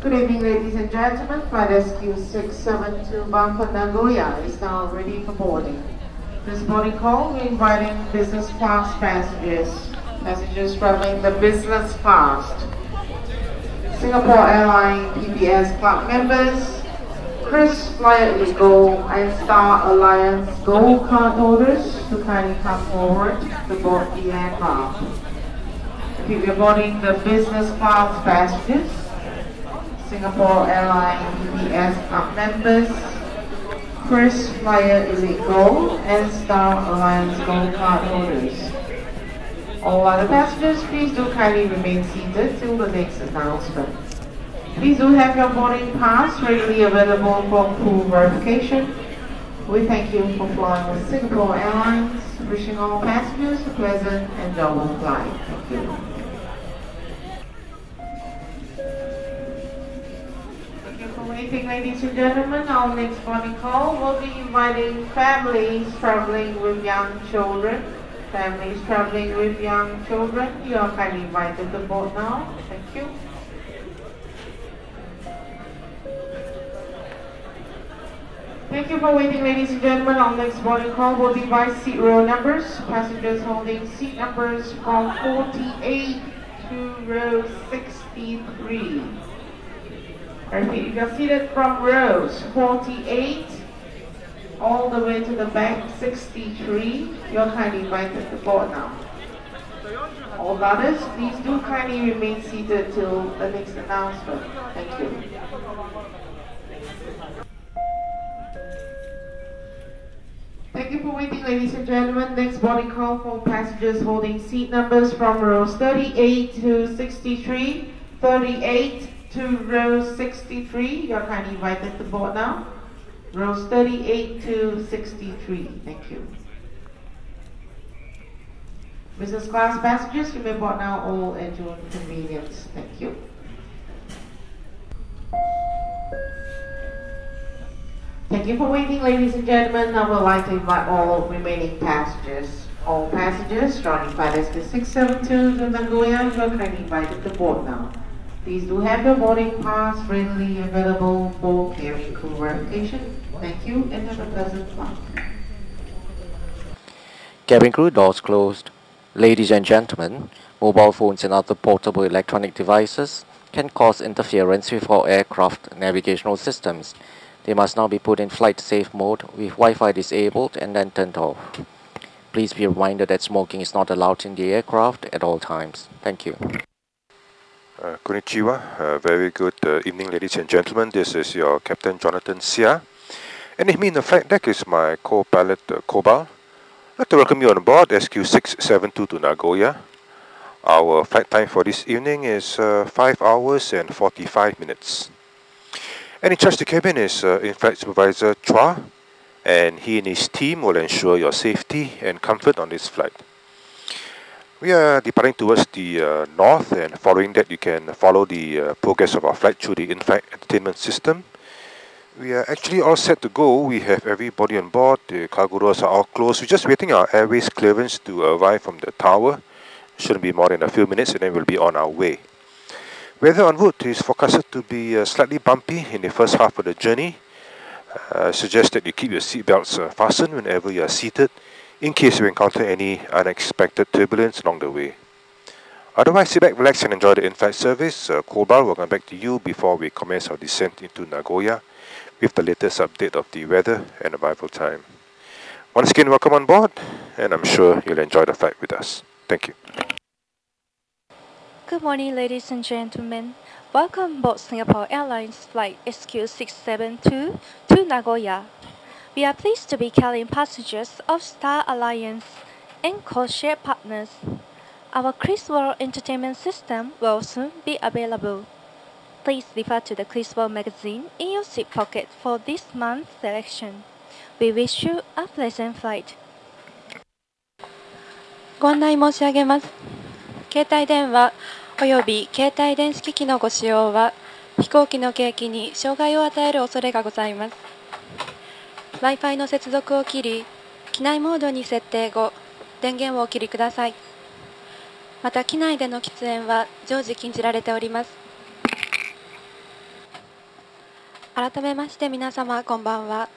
Good evening, ladies and gentlemen. Flight SQ672 bound for Nagoya is now ready for boarding. This boarding call, we're inviting business class passengers traveling the business class. Singapore Airlines PBS Club members, Chris Flyer Illegal and Star Alliance Gold Card holders to kindly come forward to board the aircraft. If you're boarding the business class passengers, Singapore Airlines PBS Club members, Chris Flyer Illegal and Star Alliance Gold Card holders. All other passengers, please do kindly remain seated till the next announcement. Please do have your boarding pass readily available for crew verification. We thank you for flying with Singapore Airlines, wishing all passengers a pleasant and enjoyable flight. Thank you. Thank you for waiting, ladies and gentlemen. Our next boarding call will be inviting families traveling with young children. Families traveling with young children, you are kindly invited to board now. Thank you. Thank you for waiting, ladies and gentlemen. Our next boarding call will be by seat row numbers. Passengers holding seat numbers from 48 to row 63. I repeat, if you are seated from rows 48 all the way to the back 63, you're kindly invited to board now. All others, please do kindly remain seated till the next announcement. Thank you. Thank you for waiting, ladies and gentlemen. Next boarding call for passengers holding seat numbers from rows 38 to 63, 38 to row 63. You're kindly invited to board now. Rows 38 to 63. Thank you. Business class passengers, you may board now, all at your convenience. Thank you. Thank you for waiting, ladies and gentlemen. I would like to invite all remaining passengers. All passengers joining flight SQ672 to Nagoya, you are kindly invited to board now. Please do have your boarding pass readily available for carrying crew verification. Thank you and have a pleasant flight. Cabin crew doors closed. Ladies and gentlemen, mobile phones and other portable electronic devices can cause interference with our aircraft navigational systems. They must now be put in flight safe mode with Wi-Fi disabled and then turned off. Please be reminded that smoking is not allowed in the aircraft at all times. Thank you. Konnichiwa. Very good evening, ladies and gentlemen. This is your Captain Jonathan Sia. And with me in the flight deck is my co-pilot Kobal. I'd like to welcome you on board SQ672 to Nagoya. Our flight time for this evening is 5 hours and 45 minutes. And in charge of the cabin is in-flight supervisor Chua, and he and his team will ensure your safety and comfort on this flight. We are departing towards the north, and following that you can follow the progress of our flight through the in-flight entertainment system. We are actually all set to go. We have everybody on board. The cargo doors are all closed. We're just waiting our airways clearance to arrive from the tower. Shouldn't be more than a few minutes and then we'll be on our way. Weather en route is forecasted to be slightly bumpy in the first half of the journey. I suggest that you keep your seatbelts fastened whenever you are seated, in case you encounter any unexpected turbulence along the way. Otherwise, sit back, relax and enjoy the in-flight service. Kobal will come back to you before we commence our descent into Nagoya with the latest update of the weather and arrival time. Once again, welcome on board, and I'm sure you'll enjoy the flight with us. Thank you. Good morning, ladies and gentlemen. Welcome aboard Singapore Airlines Flight SQ672 to Nagoya. We are pleased to be carrying passengers of Star Alliance and code-share partners. Our Chris World Entertainment System will soon be available. Please refer to the Chris World magazine in your seat pocket for this month's selection. We wish you a pleasant flight. ご案内申し上げます。携帯電話および携帯電子機器のご使用は飛行機の景気に障害を与える恐れがございます。Wi-Fi の接続を切り、機内モードに設定後、電源をお切りください。また機内での喫煙は常時禁じられております。改めまして皆様こんばんは。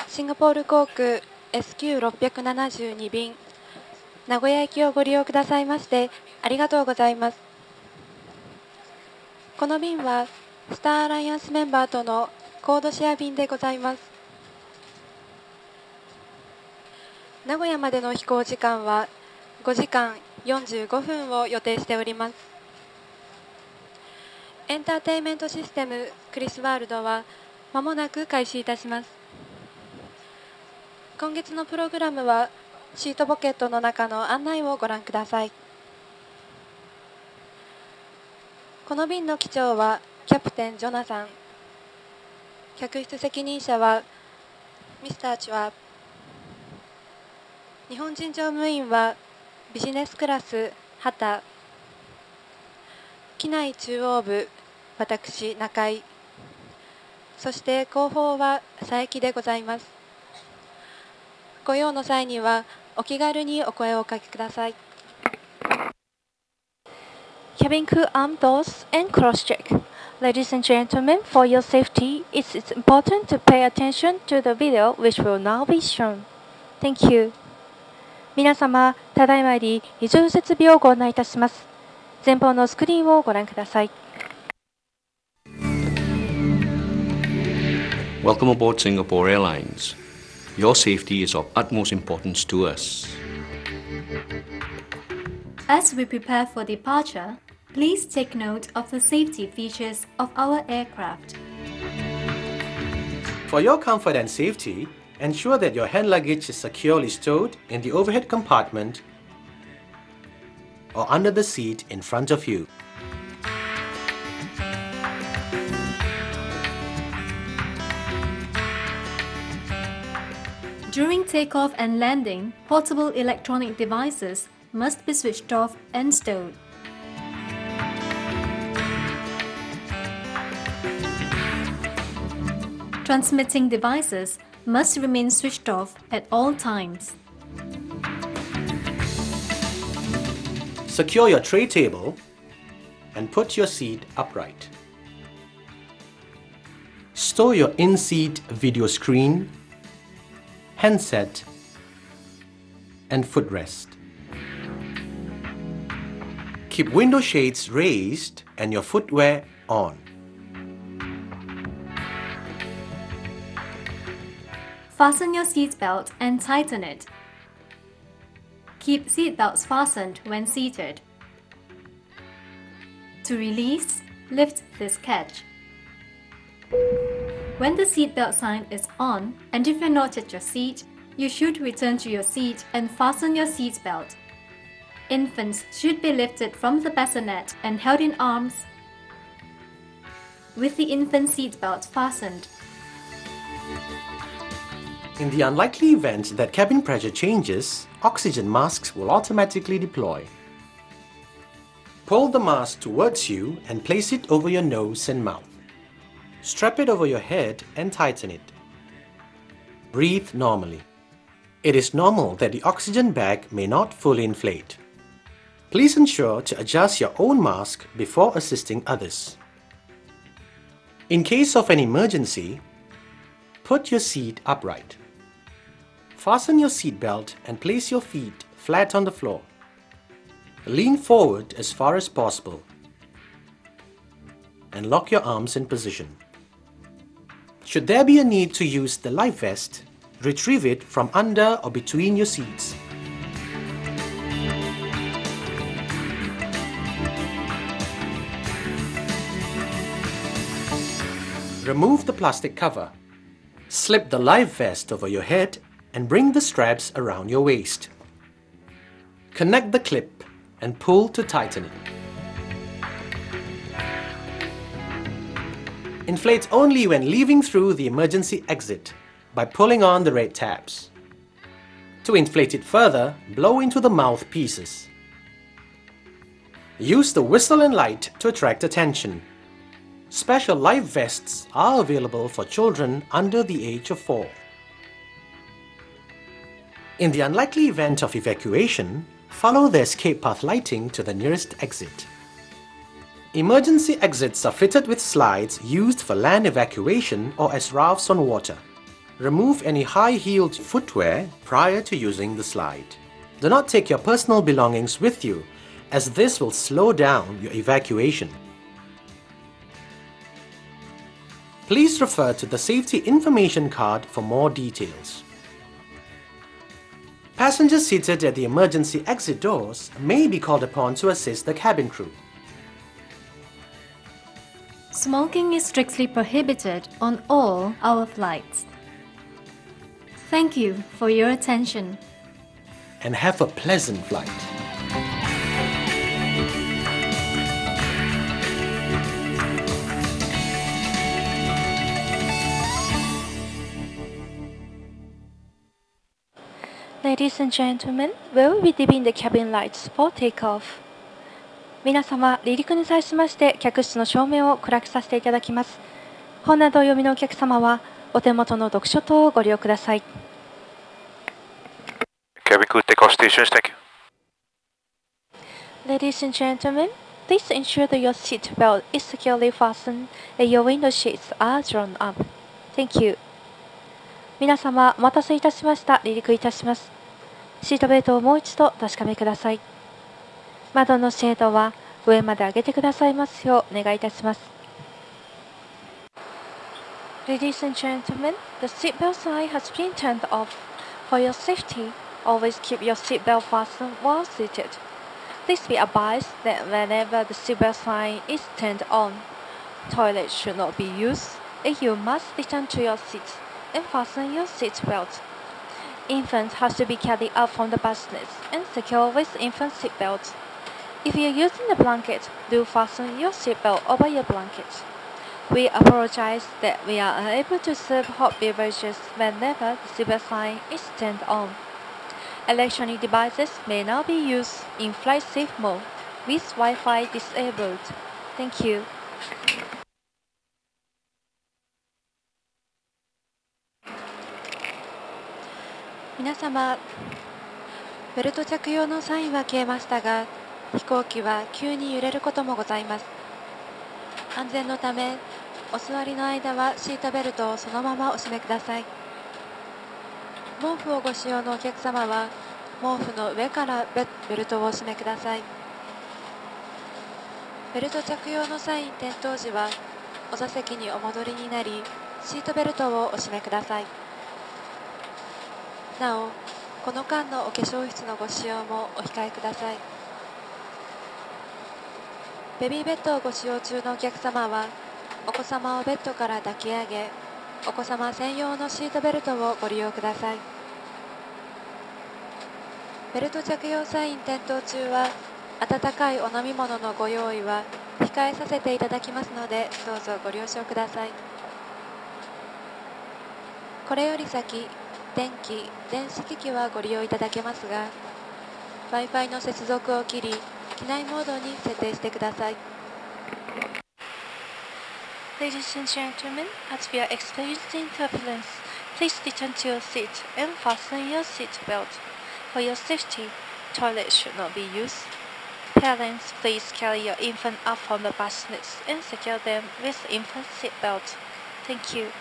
シンガポール航空 SQ672 便名古屋行きをご利用くださいましてありがとうございます。この便はスターアライアンスメンバーとのコードシェア便でございます。名古屋までの飛行時間は5時間45分を予定しております。エンターテインメントシステムクリスワールドはまもなく開始いたします。今月のプログラムはシートポケットの中の案内をご覧ください。この便の機長はキャプテンジョナサン、客室責任者はミスターチュア、日本人乗務員はビジネスクラス畑、機内中央部私中井、そして後方は佐伯でございます。ご用の際にはお気軽にお声をおかけください。Cabin crew arm doors and cross-check. Ladies and gentlemen, for your safety, it is important to pay attention to the video which will now be shown. Thank you. 皆様、ただいまより非常設備をご案内いたします。前方のスクリーンをご覧ください。Welcome aboard Singapore Airlines. Your safety is of utmost importance to us. As we prepare for departure, please take note of the safety features of our aircraft. For your comfort and safety, ensure that your hand luggage is securely stowed in the overhead compartment or under the seat in front of you. During takeoff and landing, portable electronic devices must be switched off and stowed. Transmitting devices must remain switched off at all times. Secure your tray table and put your seat upright. Store your in-seat video screen, handset, and footrest. Keep window shades raised and your footwear on. Fasten your seatbelt and tighten it. Keep seatbelts fastened when seated. To release, lift this catch. When the seatbelt sign is on, and if you're not at your seat, you should return to your seat and fasten your seatbelt. Infants should be lifted from the bassinet and held in arms with the infant seatbelt fastened. In the unlikely event that cabin pressure changes, oxygen masks will automatically deploy. Pull the mask towards you and place it over your nose and mouth. Strap it over your head and tighten it. Breathe normally. It is normal that the oxygen bag may not fully inflate. Please ensure to adjust your own mask before assisting others. In case of an emergency, put your seat upright. Fasten your seatbelt and place your feet flat on the floor. Lean forward as far as possible and lock your arms in position. Should there be a need to use the life vest, retrieve it from under or between your seats. Remove the plastic cover. Slip the life vest over your head and bring the straps around your waist. Connect the clip and pull to tighten it. Inflate only when leaving through the emergency exit by pulling on the red tabs. To inflate it further, blow into the mouthpieces. Use the whistle and light to attract attention. Special life vests are available for children under the age of 4. In the unlikely event of evacuation, follow the escape path lighting to the nearest exit. Emergency exits are fitted with slides used for land evacuation or as rafts on water. Remove any high-heeled footwear prior to using the slide. Do not take your personal belongings with you, as this will slow down your evacuation. Please refer to the safety information card for more details. Passengers seated at the emergency exit doors may be called upon to assist the cabin crew. Smoking is strictly prohibited on all our flights. Thank you for your attention. And have a pleasant flight. Ladies and gentlemen, we will be dimming the cabin lights for takeoff. 皆様、離陸に際しまして客室の照明を暗くさせていただきます。本などお読みのお客様はお手元の読書灯をご利用ください。Cabin crew, take off stations, thank you. Ladies and gentlemen, please ensure that your seat belt is securely fastened and your window shades are drawn up. Thank you. 皆様、お待たせいたしました。離陸いたします。シートベルトをもう一度お確かめください。窓のシェードは上まで上げてくださいますようお願いいたします。Ladies and gentlemen, the seatbelt sign has been turned off. For your safety, always keep your seatbelt fastened while seated. Please be advised that whenever the seatbelt sign is turned on, toilets should not be used, and you must return to your seat and fasten your seatbelt. Infants have to be carried out from the bassinets and secured with infant seatbelts. If you're using a blanket, do fasten your seatbelt over your blanket. We apologize that we are unable to serve hot beverages whenever the seatbelt sign is turned on. Electronic devices may now be used in flight safe mode with Wi-Fi disabled. Thank you. 皆様、ベルト着用のサインは消えましたが、飛行機は急に揺れることもございます。安全のため、お座りの間はシートベルトをそのままお締めください。毛布をご使用のお客様は、毛布の上からベルトをお締めください。ベルト着用のサイン点灯時は、お座席にお戻りになり、シートベルトをお締めください。なお、この間のお化粧室のご使用もお控えください。ベビーベッドをご使用中のお客様は、お子様をベッドから抱き上げ、お子様専用のシートベルトをご利用ください。ベルト着用サイン点灯中は、温かいお飲み物のご用意は控えさせていただきますので、どうぞご了承ください。これより先、電気・電子機器はご利用いただけますが、Wi-Fi の接続を切り、機内モードに設定してください。Ladies and gentlemen, as we are experiencing turbulence, please return to your seat and fasten your seat belt. For your safety, toilets should not be used. Parents, please carry your infant up from the bassinets and secure them with infant seat belt. Thank you.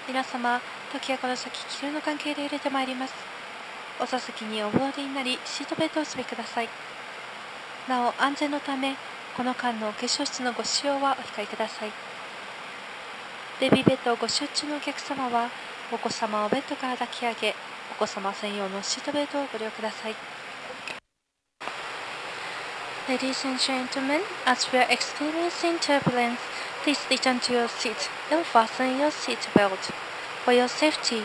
皆様、時はこの先、気流の関係で揺れてまいります。お座席にお戻りになり、シートベルトをお締めください。なお、安全のため、この間のお化粧室のご使用はお控えください。ベビーベッドをご使用中のお客様は、お子様をベッドから抱き上げ、お子様専用のシートベルトをご利用ください。Ladies and gentlemen, as we are experiencing turbulence, please return to your seat and fasten your seat belt. For your safety,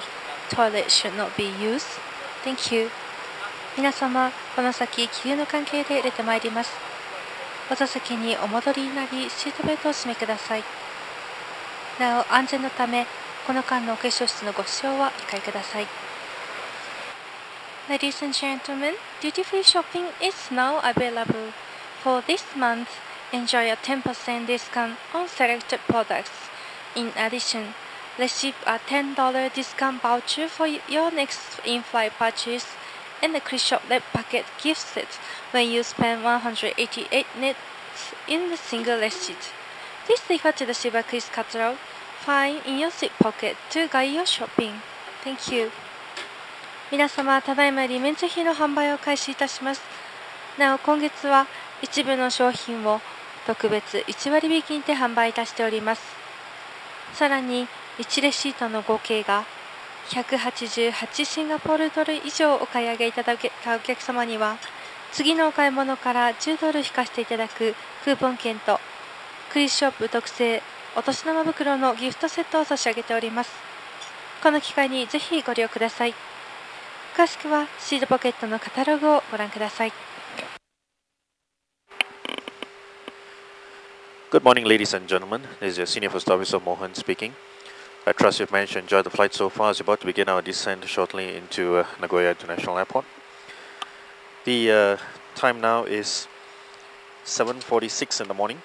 toilets should not be used. Thank you. 皆様、この先、気流の関係で揺れてまいります。お座席にお戻りになり、シートベルトをお締めください。なお、安全のため、この間のお化粧室のご使用はお控えください。Ladies and gentlemen, duty-free shopping is now available. For this month, enjoy a 10% discount on selected products. In addition, receive a $10 discount voucher for your next in-flight purchase and a Chris Shop Red Packet gift set when you spend $188 in the single leg seat. Please refer to the silver quiz catalog found in your seat pocket to guide your shopping. Thank you. 皆様、ただいまより免税品の販売を開始いたします。なお、今月は一部の商品を特別1割引きにて販売いたしております。さらに、1レシートの合計が188シンガポールドル以上お買い上げいただけたお客様には、次のお買い物から10ドル引かせていただくクーポン券と、クリスショップ特製お年玉袋のギフトセットを差し上げております。この機会にぜひご利用ください。詳しくはシートポケットのカタログをご覧ください。Good morning, ladies and gentlemen. This is your Senior First Officer Mohan speaking. I trust you've managed to enjoy the flight so far as we're about to begin our descent shortly into Nagoya International Airport. The time now is 7:46 in the morning,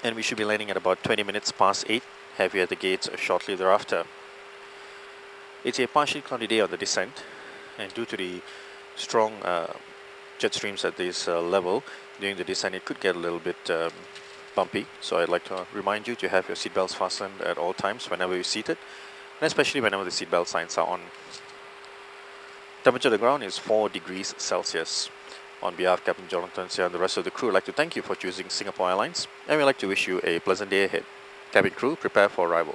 and we should be landing at about 20 minutes past 8. Have you at the gates shortly thereafter. It's a partially cloudy day on the descent, and due to the strong jet streams at this level during the descent, it could get a little bit bumpy. So I'd like to remind you to have your seatbelts fastened at all times whenever you're seated, and especially whenever the seatbelt signs are on. Temperature of the ground is 4 degrees Celsius. On behalf of Captain Jonathan Sia and the rest of the crew, I'd like to thank you for choosing Singapore Airlines, and we'd like to wish you a pleasant day ahead. Cabin crew, prepare for arrival.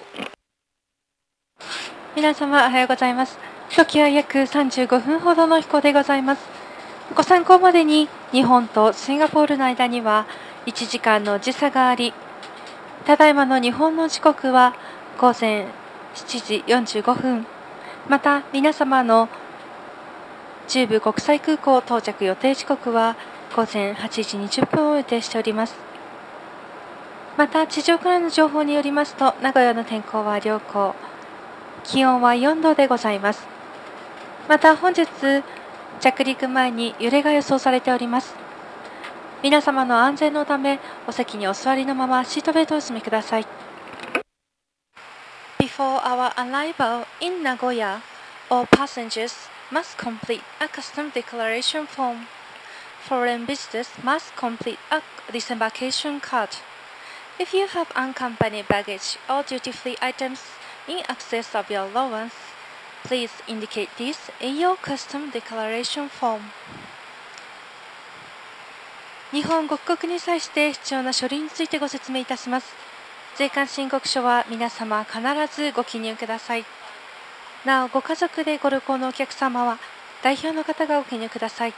皆様おはようございます。時は約35分ほどの飛行でございます。ご参考までに日本とシンガポールの間には1時間の時差があり、ただいまの日本の時刻は午前7時45分、また皆様の中部国際空港到着予定時刻は午前8時20分を予定しております。また地上からの情報によりますと、名古屋の天候は良好、気温は4度でございます。また本日着陸前に揺れが予想されております。皆様の安全のため、お席にお座りのままシートベルトをお締めください。Before our arrival in Nagoya, all passengers must complete a custom declaration form. Foreign visitors must complete a disembarkation card. If you have unaccompanied baggage or duty-free items in excess of your allowance, please indicate this in your custom declaration form. 日本ご帰国に際して必要な書類についてご説明いたします。税関申告書は皆様必ずご記入ください。なお、ご家族でご旅行のお客様は代表の方がご記入ください。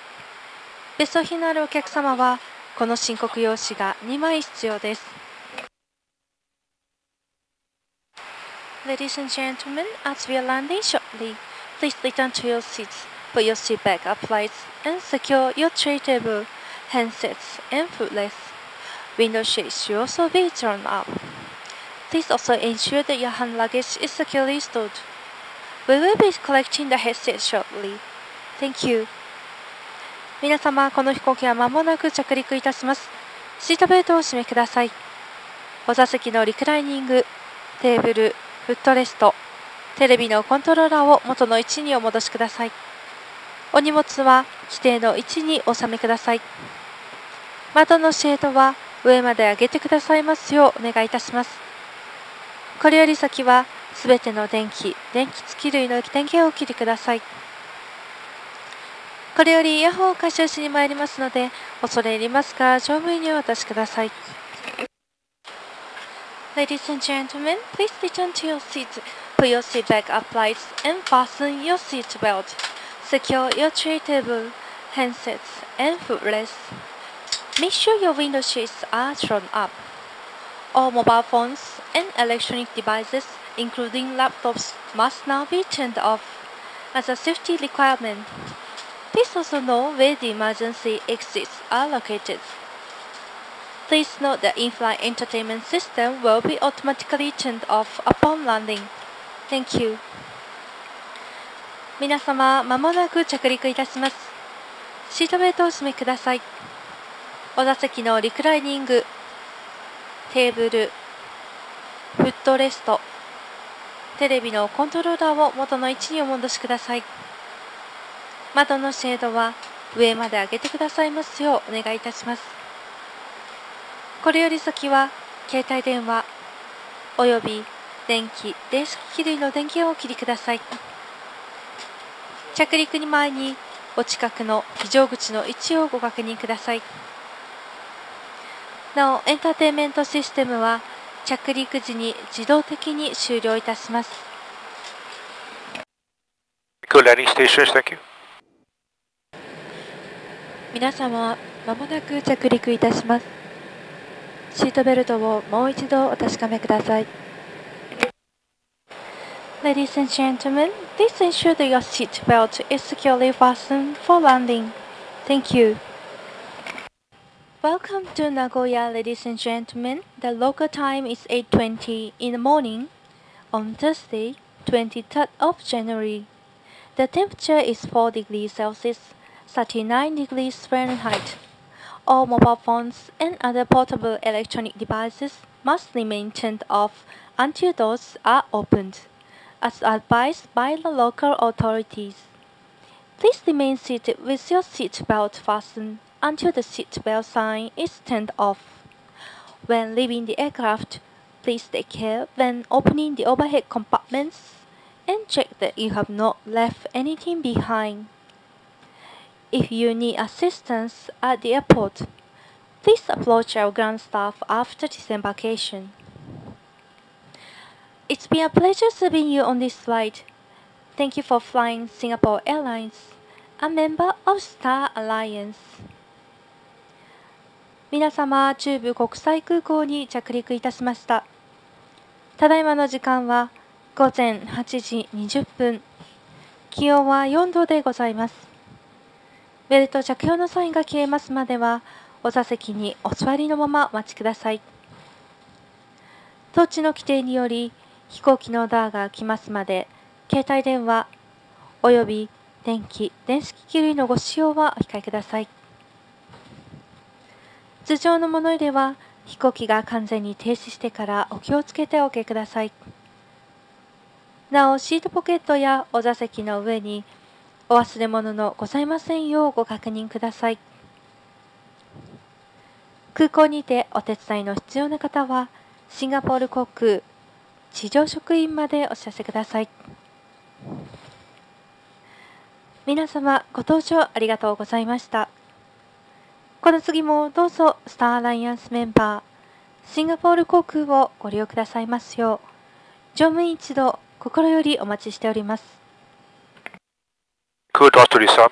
別荘品のあるお客様はこの申告用紙が2枚必要です。Ladies and gentlemen, as we are landing shortly, please return to your seats, put your seat back upright, and secure your tray table, handsets, and footrest. Window shades should also be turned up. Please also ensure that your hand luggage is securely stored. We will be collecting the headset shortly. Thank you. 皆様、この飛行機は間もなく着陸いたします。シートベルトをお締めください。お座席のリクライニング、テーブル、フットレスト、テレビのコントローラーを元の位置にお戻しください。お荷物は規定の位置にお収めください。窓のシェードは上まで上げてくださいますようお願いいたします。これより先はすべての電気付き類の電源をお切りください。これよりイヤホンを回収しに参りますので、恐れ入りますが乗務員にお渡しください。Ladies and gentlemen, please return to your seats. Put your seat back upright and fasten your seat belt. Secure your tray table, handsets, and footrest. Make sure your window shades are drawn up. All mobile phones and electronic devices, including laptops, must now be turned off as a safety requirement. Please also know where the emergency exits are located. Please note that in-flight entertainment system will be automatically turned off upon landing. Thank you. 皆様、まもなく着陸いたします。シートベルトをお締めください。お座席のリクライニング、テーブル、フットレスト、テレビのコントローラーを元の位置にお戻しください。窓のシェードは上まで上げてくださいますようお願いいたします。これより先は携帯電話および電子機類の電源をお切りください。着陸に前にお近くの非常口の位置をご確認ください。なお、エンターテインメントシステムは着陸時に自動的に終了いたします。皆様、まもなく着陸いたします。シートベルトをもう一度お確かめください。Ladies and gentlemen, please ensure that your seat belt is securely fastened for landing. Thank you. Welcome to Nagoya, ladies and gentlemen. The local time is 8:20 in the morning on Thursday, 23rd of January. The temperature is 4 degrees Celsius, 39 degrees Fahrenheit. All mobile phones and other portable electronic devices must remain turned off until doors are opened, as advised by the local authorities. Please remain seated with your seat belt fastened until the seat belt sign is turned off. When leaving the aircraft, please take care when opening the overhead compartments and check that you have not left anything behind. If you need assistance at the airport, please approach our ground staff after disembarkation. It's been a pleasure serving you on this flight. Thank you for flying Singapore Airlines, a member of Star Alliance. 皆様、中部国際空港に着陸いたしました。ただいまの時間は午前8時20分。気温は4度でございます。ベルト着用のサインが消えますまでは、お座席にお座りのままお待ちください。当地の規定により、飛行機のドアが開きますまで、携帯電話および電子機器類のご使用はお控えください。通常の物入れは、飛行機が完全に停止してからお気をつけてお受けください。なお、シートポケットやお座席の上に、お忘れ物のございませんようご確認ください。空港にてお手伝いの必要な方は、シンガポール航空地上職員までお知らせください。皆様、ご搭乗ありがとうございました。この次もどうぞスターアライアンスメンバー、シンガポール航空をご利用くださいますよう、乗務員一同心よりお待ちしております。Good afternoon, sir.